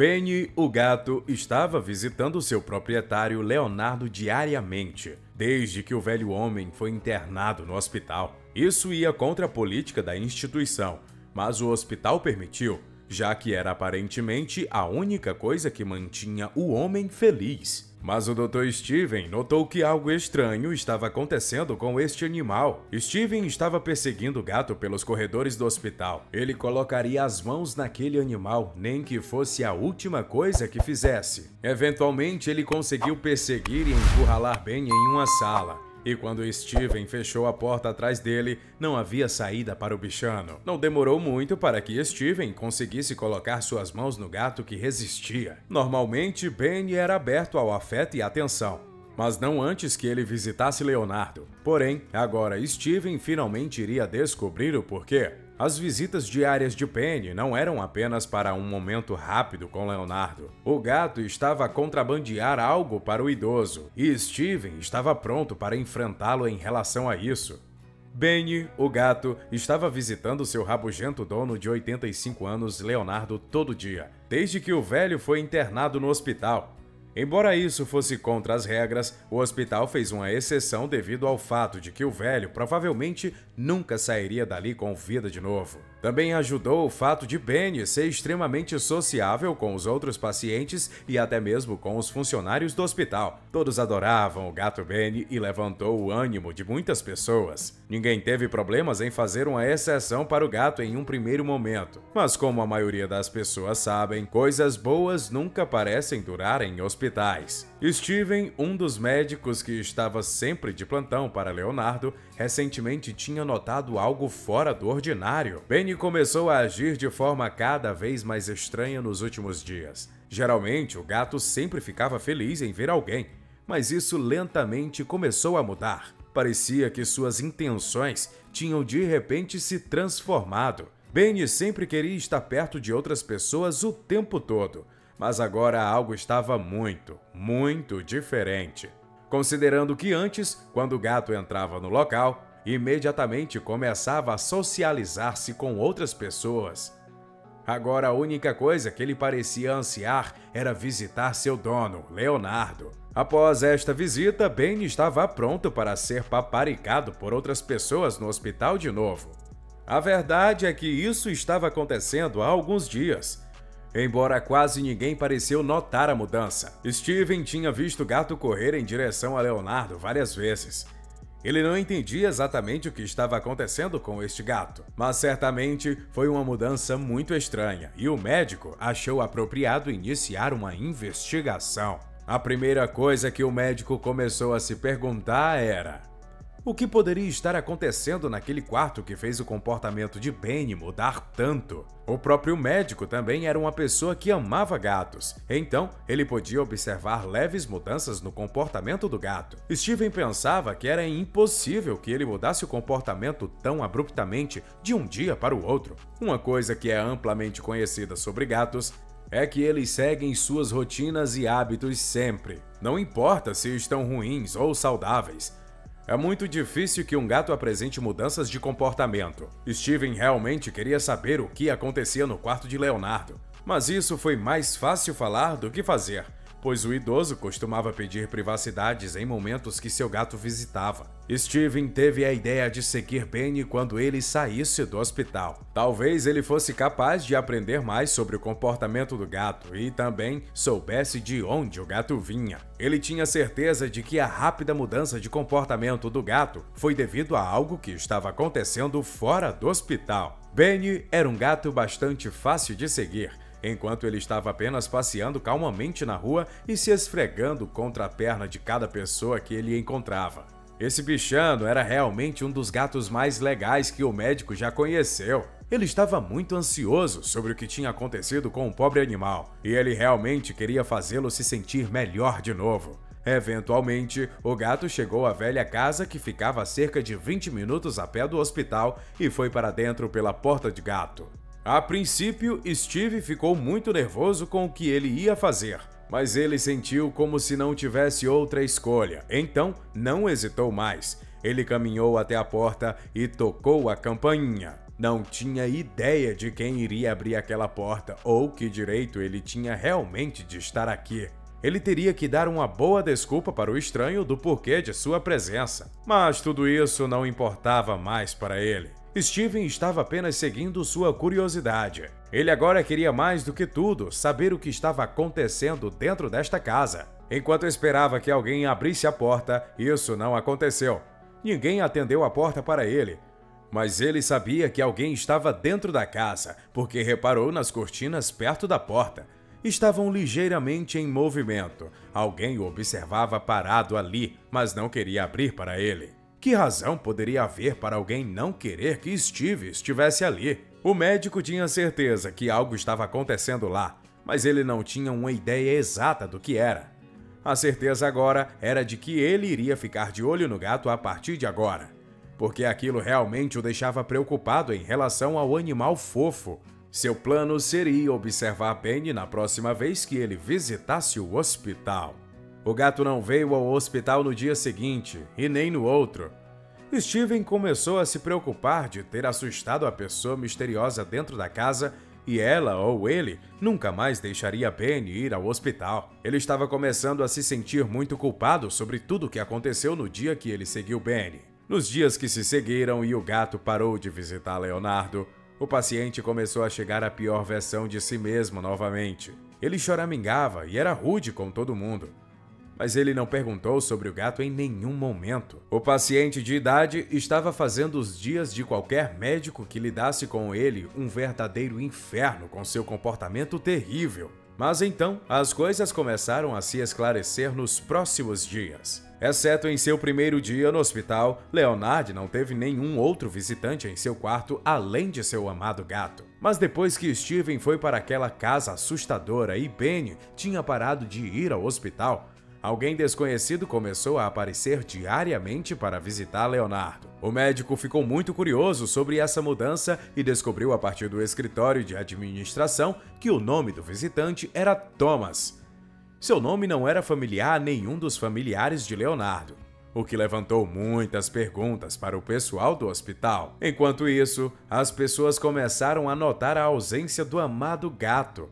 Benny, o gato, estava visitando seu proprietário Leonardo diariamente, desde que o velho homem foi internado no hospital. Isso ia contra a política da instituição, mas o hospital permitiu, já que era aparentemente a única coisa que mantinha o homem feliz. Mas o Dr. Steven notou que algo estranho estava acontecendo com este animal. Steven estava perseguindo o gato pelos corredores do hospital. Ele colocaria as mãos naquele animal, nem que fosse a última coisa que fizesse. Eventualmente, ele conseguiu perseguir e encurralar Ben em uma sala. E quando Steven fechou a porta atrás dele, não havia saída para o bichano. Não demorou muito para que Steven conseguisse colocar suas mãos no gato que resistia. Normalmente, Benny era aberto ao afeto e atenção, mas não antes que ele visitasse Leonardo. Porém, agora Steven finalmente iria descobrir o porquê. As visitas diárias de Benny não eram apenas para um momento rápido com Leonardo. O gato estava a contrabandear algo para o idoso, e Steven estava pronto para enfrentá-lo em relação a isso. Benny, o gato, estava visitando seu rabugento dono de 85 anos, Leonardo, todo dia, desde que o velho foi internado no hospital. Embora isso fosse contra as regras, o hospital fez uma exceção devido ao fato de que o velho provavelmente nunca sairia dali com vida de novo. Também ajudou o fato de Benny ser extremamente sociável com os outros pacientes e até mesmo com os funcionários do hospital. Todos adoravam o gato Benny e levantou o ânimo de muitas pessoas. Ninguém teve problemas em fazer uma exceção para o gato em um primeiro momento. Mas como a maioria das pessoas sabem, coisas boas nunca parecem durar em hospitais. Steven, um dos médicos que estava sempre de plantão para Leonardo, recentemente tinha notado algo fora do ordinário. Benny começou a agir de forma cada vez mais estranha nos últimos dias. Geralmente, o gato sempre ficava feliz em ver alguém, mas isso lentamente começou a mudar. Parecia que suas intenções tinham de repente se transformado. Benny sempre queria estar perto de outras pessoas o tempo todo, mas agora algo estava muito diferente. Considerando que antes, quando o gato entrava no local, imediatamente começava a socializar-se com outras pessoas. Agora a única coisa que ele parecia ansiar era visitar seu dono, Leonardo. Após esta visita, Benny estava pronto para ser paparicado por outras pessoas no hospital de novo. A verdade é que isso estava acontecendo há alguns dias. Embora quase ninguém pareceu notar a mudança, Steven tinha visto o gato correr em direção a Leonardo várias vezes. Ele não entendia exatamente o que estava acontecendo com este gato, mas certamente foi uma mudança muito estranha e o médico achou apropriado iniciar uma investigação. A primeira coisa que o médico começou a se perguntar era: o que poderia estar acontecendo naquele quarto que fez o comportamento de Benny mudar tanto? O próprio médico também era uma pessoa que amava gatos, então ele podia observar leves mudanças no comportamento do gato. Steven pensava que era impossível que ele mudasse o comportamento tão abruptamente de um dia para o outro. Uma coisa que é amplamente conhecida sobre gatos é que eles seguem suas rotinas e hábitos sempre, não importa se estão ruins ou saudáveis. É muito difícil que um gato apresente mudanças de comportamento. Steven realmente queria saber o que acontecia no quarto de Leonardo, mas isso foi mais fácil falar do que fazer, pois o idoso costumava pedir privacidades em momentos que seu gato visitava. Steven teve a ideia de seguir Benny quando ele saísse do hospital. Talvez ele fosse capaz de aprender mais sobre o comportamento do gato e também soubesse de onde o gato vinha. Ele tinha certeza de que a rápida mudança de comportamento do gato foi devido a algo que estava acontecendo fora do hospital. Benny era um gato bastante fácil de seguir, enquanto ele estava apenas passeando calmamente na rua e se esfregando contra a perna de cada pessoa que ele encontrava. Esse bichano era realmente um dos gatos mais legais que o médico já conheceu. Ele estava muito ansioso sobre o que tinha acontecido com o pobre animal, e ele realmente queria fazê-lo se sentir melhor de novo. Eventualmente, o gato chegou à velha casa que ficava a cerca de 20 minutos a pé do hospital e foi para dentro pela porta de gato. A princípio, Steve ficou muito nervoso com o que ele ia fazer, mas ele sentiu como se não tivesse outra escolha, então não hesitou mais. Ele caminhou até a porta e tocou a campainha. Não tinha ideia de quem iria abrir aquela porta ou que direito ele tinha realmente de estar aqui. Ele teria que dar uma boa desculpa para o estranho do porquê de sua presença. Mas tudo isso não importava mais para ele. Steven estava apenas seguindo sua curiosidade. Ele agora queria mais do que tudo saber o que estava acontecendo dentro desta casa. Enquanto esperava que alguém abrisse a porta, isso não aconteceu. Ninguém atendeu a porta para ele. Mas ele sabia que alguém estava dentro da casa, porque reparou nas cortinas perto da porta. Estavam ligeiramente em movimento. Alguém o observava parado ali, mas não queria abrir para ele. Que razão poderia haver para alguém não querer que Steve estivesse ali? O médico tinha certeza que algo estava acontecendo lá, mas ele não tinha uma ideia exata do que era. A certeza agora era de que ele iria ficar de olho no gato a partir de agora, porque aquilo realmente o deixava preocupado em relação ao animal fofo. Seu plano seria observar Benny na próxima vez que ele visitasse o hospital. O gato não veio ao hospital no dia seguinte, e nem no outro. Steven começou a se preocupar de ter assustado a pessoa misteriosa dentro da casa e ela ou ele nunca mais deixaria Benny ir ao hospital. Ele estava começando a se sentir muito culpado sobre tudo o que aconteceu no dia que ele seguiu Benny. Nos dias que se seguiram e o gato parou de visitar Leonardo, o paciente começou a chegar à pior versão de si mesmo novamente. Ele choramingava e era rude com todo mundo. Mas ele não perguntou sobre o gato em nenhum momento. O paciente de idade estava fazendo os dias de qualquer médico que lidasse com ele um verdadeiro inferno com seu comportamento terrível. Mas então, as coisas começaram a se esclarecer nos próximos dias. Exceto em seu primeiro dia no hospital, Leonard não teve nenhum outro visitante em seu quarto além de seu amado gato. Mas depois que Steven foi para aquela casa assustadora e Benny tinha parado de ir ao hospital, alguém desconhecido começou a aparecer diariamente para visitar Leonardo. O médico ficou muito curioso sobre essa mudança e descobriu a partir do escritório de administração que o nome do visitante era Thomas. Seu nome não era familiar a nenhum dos familiares de Leonardo, o que levantou muitas perguntas para o pessoal do hospital. Enquanto isso, as pessoas começaram a notar a ausência do amado gato.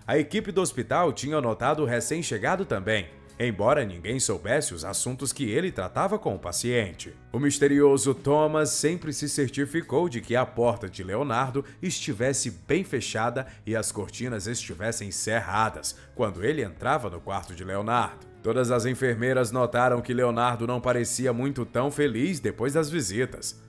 A equipe do hospital tinha notado o recém-chegado também, embora ninguém soubesse os assuntos que ele tratava com o paciente. O misterioso Thomas sempre se certificou de que a porta de Leonardo estivesse bem fechada e as cortinas estivessem cerradas quando ele entrava no quarto de Leonardo. Todas as enfermeiras notaram que Leonardo não parecia muito tão feliz depois das visitas.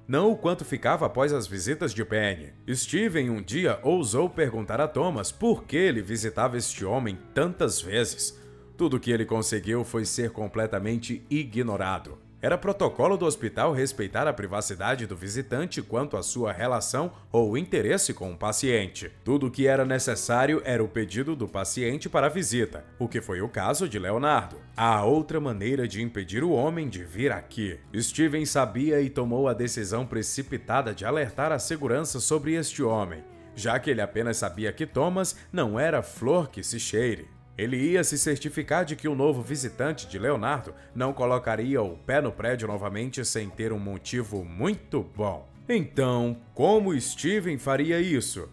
Não o quanto ficava após as visitas de Benny. Steven um dia ousou perguntar a Thomas por que ele visitava este homem tantas vezes. Tudo o que ele conseguiu foi ser completamente ignorado. Era protocolo do hospital respeitar a privacidade do visitante quanto à sua relação ou interesse com o paciente. Tudo o que era necessário era o pedido do paciente para a visita, o que foi o caso de Leonardo. Há outra maneira de impedir o homem de vir aqui. Steven sabia e tomou a decisão precipitada de alertar a segurança sobre este homem, já que ele apenas sabia que Thomas não era flor que se cheire. Ele ia se certificar de que o novo visitante de Leonardo não colocaria o pé no prédio novamente sem ter um motivo muito bom. Então, como Steven faria isso?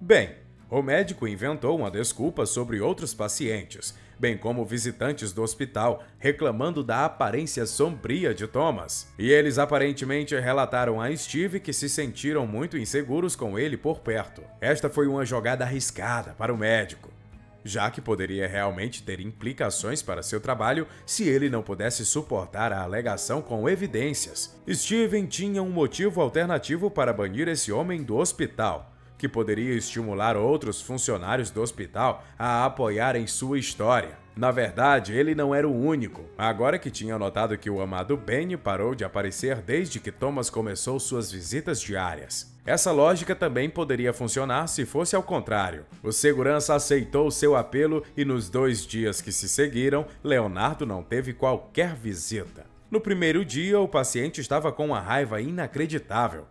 Bem, o médico inventou uma desculpa sobre outros pacientes, bem como visitantes do hospital, reclamando da aparência sombria de Thomas. E eles aparentemente relataram a Steve que se sentiram muito inseguros com ele por perto. Esta foi uma jogada arriscada para o médico, já que poderia realmente ter implicações para seu trabalho se ele não pudesse suportar a alegação com evidências. Steven tinha um motivo alternativo para banir esse homem do hospital, que poderia estimular outros funcionários do hospital a apoiarem sua história. Na verdade, ele não era o único, agora que tinha notado que o amado Benny parou de aparecer desde que Thomas começou suas visitas diárias. Essa lógica também poderia funcionar se fosse ao contrário. O segurança aceitou seu apelo e nos 2 dias que se seguiram, Leonardo não teve qualquer visita. No primeiro dia, o paciente estava com uma raiva inacreditável.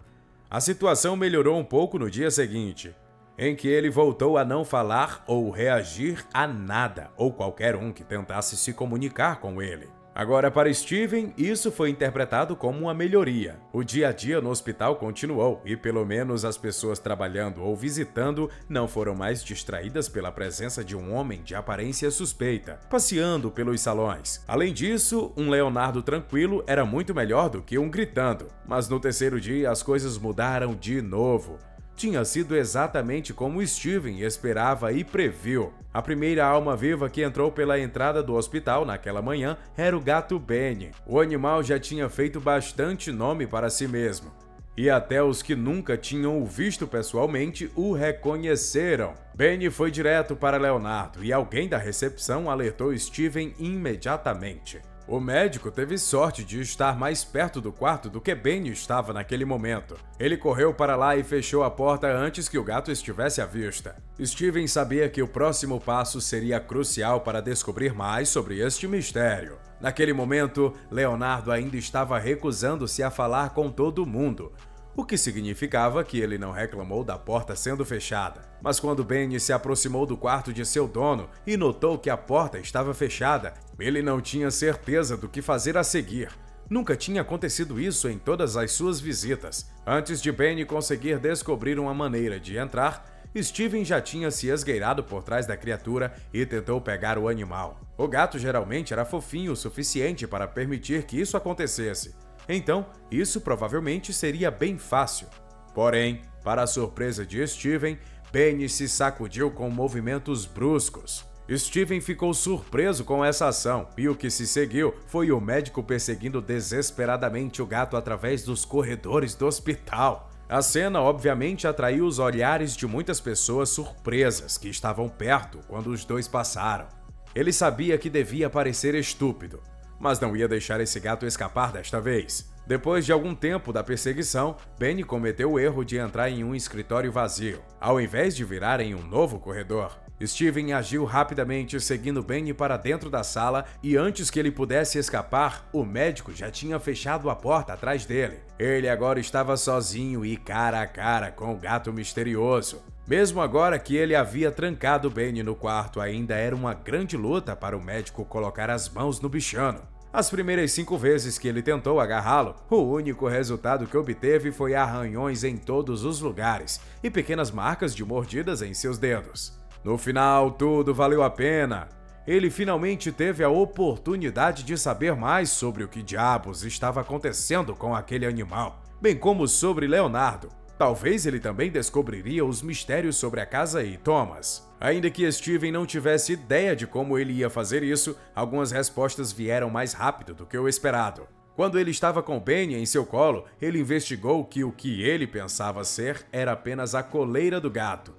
A situação melhorou um pouco no dia seguinte, em que ele voltou a não falar ou reagir a nada ou qualquer um que tentasse se comunicar com ele. Agora, para Steven, isso foi interpretado como uma melhoria. O dia a dia no hospital continuou e, pelo menos, as pessoas trabalhando ou visitando não foram mais distraídas pela presença de um homem de aparência suspeita, passeando pelos salões. Além disso, um Leonardo tranquilo era muito melhor do que um gritando. Mas no terceiro dia, as coisas mudaram de novo. Tinha sido exatamente como Steven esperava e previu. A primeira alma viva que entrou pela entrada do hospital naquela manhã era o gato Benny. O animal já tinha feito bastante nome para si mesmo. E até os que nunca tinham o visto pessoalmente o reconheceram. Benny foi direto para Leonardo e alguém da recepção alertou Steven imediatamente. O médico teve sorte de estar mais perto do quarto do que Benny estava naquele momento. Ele correu para lá e fechou a porta antes que o gato estivesse à vista. Steven sabia que o próximo passo seria crucial para descobrir mais sobre este mistério. Naquele momento, Leonardo ainda estava recusando-se a falar com todo mundo, o que significava que ele não reclamou da porta sendo fechada. Mas quando Benny se aproximou do quarto de seu dono e notou que a porta estava fechada, ele não tinha certeza do que fazer a seguir. Nunca tinha acontecido isso em todas as suas visitas. Antes de Benny conseguir descobrir uma maneira de entrar, Steven já tinha se esgueirado por trás da criatura e tentou pegar o animal. O gato geralmente era fofinho o suficiente para permitir que isso acontecesse. Então, isso provavelmente seria bem fácil. Porém, para a surpresa de Steven, Benny se sacudiu com movimentos bruscos. Steven ficou surpreso com essa ação, e o que se seguiu foi o médico perseguindo desesperadamente o gato através dos corredores do hospital. A cena obviamente atraiu os olhares de muitas pessoas surpresas que estavam perto quando os dois passaram. Ele sabia que devia parecer estúpido, mas não ia deixar esse gato escapar desta vez. Depois de algum tempo da perseguição, Benny cometeu o erro de entrar em um escritório vazio, ao invés de virar em um novo corredor. Steven agiu rapidamente seguindo Benny para dentro da sala e antes que ele pudesse escapar, o médico já tinha fechado a porta atrás dele. Ele agora estava sozinho e cara a cara com o gato misterioso. Mesmo agora que ele havia trancado Benny no quarto, ainda era uma grande luta para o médico colocar as mãos no bichano. As primeiras 5 vezes que ele tentou agarrá-lo, o único resultado que obteve foi arranhões em todos os lugares e pequenas marcas de mordidas em seus dedos. No final, tudo valeu a pena. Ele finalmente teve a oportunidade de saber mais sobre o que diabos estava acontecendo com aquele animal, bem como sobre Leonardo. Talvez ele também descobriria os mistérios sobre a casa e Thomas. Ainda que Steven não tivesse ideia de como ele ia fazer isso, algumas respostas vieram mais rápido do que o esperado. Quando ele estava com Benny em seu colo, ele investigou que o que ele pensava ser era apenas a coleira do gato,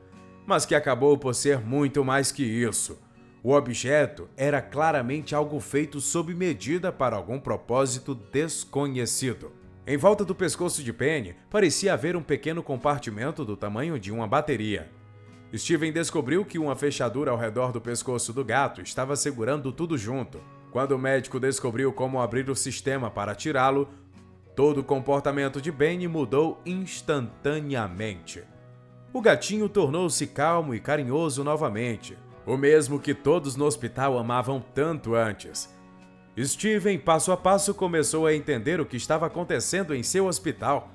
mas que acabou por ser muito mais que isso. O objeto era claramente algo feito sob medida para algum propósito desconhecido. Em volta do pescoço de Benny, parecia haver um pequeno compartimento do tamanho de uma bateria. Steven descobriu que uma fechadura ao redor do pescoço do gato estava segurando tudo junto. Quando o médico descobriu como abrir o sistema para tirá-lo, todo o comportamento de Benny mudou instantaneamente. O gatinho tornou-se calmo e carinhoso novamente, o mesmo que todos no hospital amavam tanto antes. Steven, passo a passo, começou a entender o que estava acontecendo em seu hospital.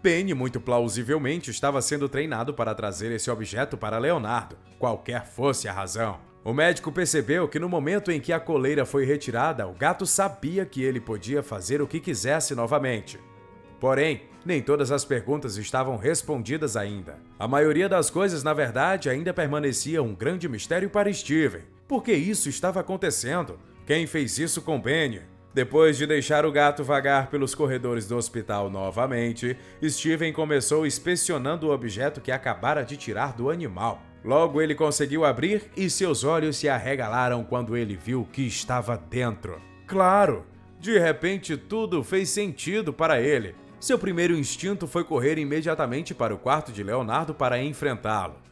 Benny, muito plausivelmente, estava sendo treinado para trazer esse objeto para Leonardo, qualquer fosse a razão. O médico percebeu que no momento em que a coleira foi retirada, o gato sabia que ele podia fazer o que quisesse novamente. Porém, nem todas as perguntas estavam respondidas ainda. A maioria das coisas, na verdade, ainda permanecia um grande mistério para Steven. Por que isso estava acontecendo? Quem fez isso com Benny? Depois de deixar o gato vagar pelos corredores do hospital novamente, Steven começou inspecionando o objeto que acabara de tirar do animal. Logo ele conseguiu abrir e seus olhos se arregalaram quando ele viu o que estava dentro. Claro! De repente tudo fez sentido para ele. Seu primeiro instinto foi correr imediatamente para o quarto de Leonardo para enfrentá-lo.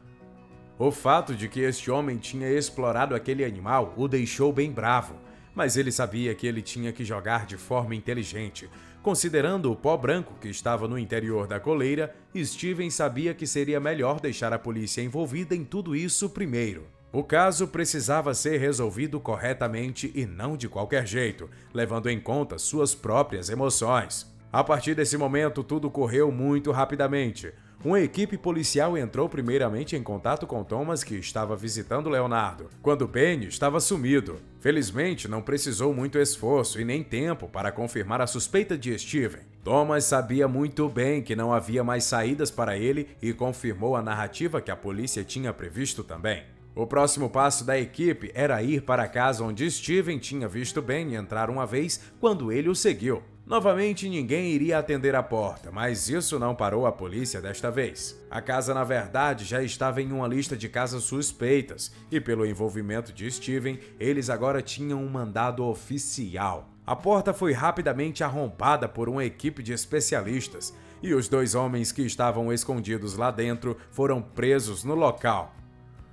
O fato de que este homem tinha explorado aquele animal o deixou bem bravo, mas ele sabia que ele tinha que jogar de forma inteligente. Considerando o pó branco que estava no interior da coleira, Steven sabia que seria melhor deixar a polícia envolvida em tudo isso primeiro. O caso precisava ser resolvido corretamente e não de qualquer jeito, levando em conta suas próprias emoções. A partir desse momento, tudo correu muito rapidamente. Uma equipe policial entrou primeiramente em contato com Thomas, que estava visitando Leonardo, quando Benny estava sumido. Felizmente, não precisou muito esforço e nem tempo para confirmar a suspeita de Steven. Thomas sabia muito bem que não havia mais saídas para ele e confirmou a narrativa que a polícia tinha previsto também. O próximo passo da equipe era ir para a casa onde Steven tinha visto Benny entrar uma vez quando ele o seguiu. Novamente, ninguém iria atender a porta, mas isso não parou a polícia desta vez. A casa, na verdade, já estava em uma lista de casas suspeitas, e pelo envolvimento de Steven, eles agora tinham um mandado oficial. A porta foi rapidamente arrombada por uma equipe de especialistas, e os 2 homens que estavam escondidos lá dentro foram presos no local.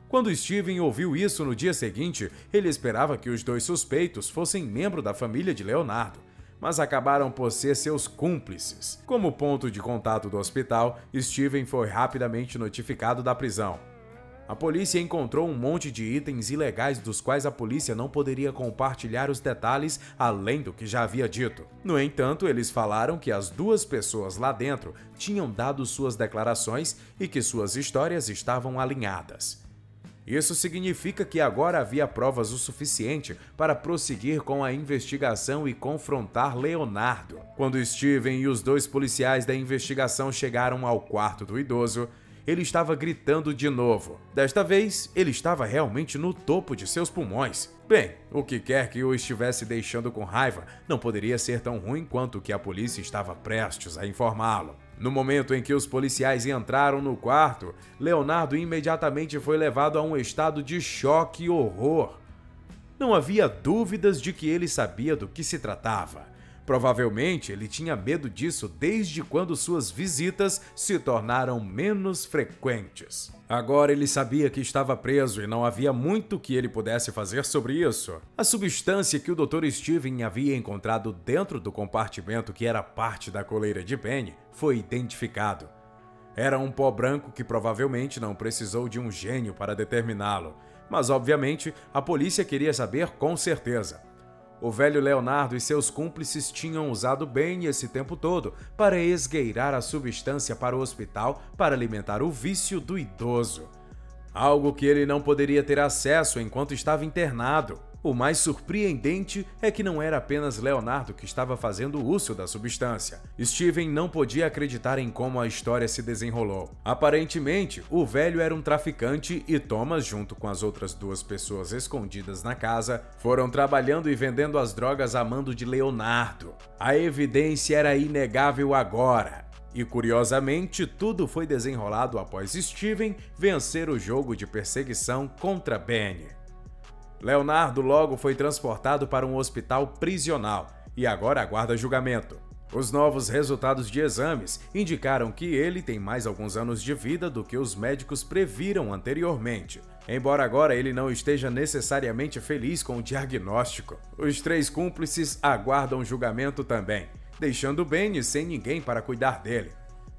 Quando Steven ouviu isso no dia seguinte, ele esperava que os 2 suspeitos fossem membros da família de Leonardo, mas acabaram por ser seus cúmplices. Como ponto de contato do hospital, Steven foi rapidamente notificado da prisão. A polícia encontrou um monte de itens ilegais dos quais a polícia não poderia compartilhar os detalhes além do que já havia dito. No entanto, eles falaram que as 2 pessoas lá dentro tinham dado suas declarações e que suas histórias estavam alinhadas. Isso significa que agora havia provas o suficiente para prosseguir com a investigação e confrontar Leonardo. Quando Steven e os 2 policiais da investigação chegaram ao quarto do idoso, ele estava gritando de novo. Desta vez, ele estava realmente no topo de seus pulmões. Bem, o que quer que o estivesse deixando com raiva não poderia ser tão ruim quanto o que a polícia estava prestes a informá-lo. No momento em que os policiais entraram no quarto, Leonardo imediatamente foi levado a um estado de choque e horror. Não havia dúvidas de que ele sabia do que se tratava. Provavelmente ele tinha medo disso desde quando suas visitas se tornaram menos frequentes. Agora ele sabia que estava preso e não havia muito que ele pudesse fazer sobre isso. A substância que o Dr. Steven havia encontrado dentro do compartimento que era parte da coleira de Benny foi identificado. Era um pó branco que provavelmente não precisou de um gênio para determiná-lo, mas obviamente a polícia queria saber com certeza. O velho Leonardo e seus cúmplices tinham usado Benny esse tempo todo para esgueirar a substância para o hospital para alimentar o vício do idoso. Algo que ele não poderia ter acesso enquanto estava internado. O mais surpreendente é que não era apenas Leonardo que estava fazendo uso da substância. Steven não podia acreditar em como a história se desenrolou. Aparentemente, o velho era um traficante e Thomas, junto com as outras 2 pessoas escondidas na casa, foram trabalhando e vendendo as drogas a mando de Leonardo. A evidência era inegável agora. E curiosamente, tudo foi desenrolado após Steven vencer o jogo de perseguição contra Benny. Leonardo logo foi transportado para um hospital prisional e agora aguarda julgamento. Os novos resultados de exames indicaram que ele tem mais alguns anos de vida do que os médicos previram anteriormente. Embora agora ele não esteja necessariamente feliz com o diagnóstico, os 3 cúmplices aguardam julgamento também, deixando Benny sem ninguém para cuidar dele.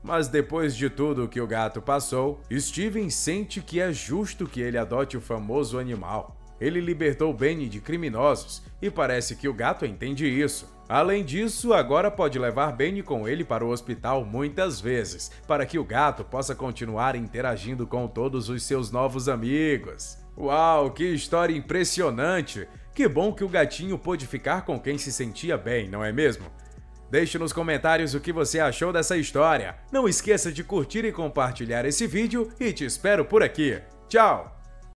Mas depois de tudo o que o gato passou, Steven sente que é justo que ele adote o famoso animal. Ele libertou Benny de criminosos e parece que o gato entende isso. Além disso, agora pode levar Benny com ele para o hospital muitas vezes, para que o gato possa continuar interagindo com todos os seus novos amigos. Uau, que história impressionante! Que bom que o gatinho pôde ficar com quem se sentia bem, não é mesmo? Deixe nos comentários o que você achou dessa história. Não esqueça de curtir e compartilhar esse vídeo e te espero por aqui. Tchau!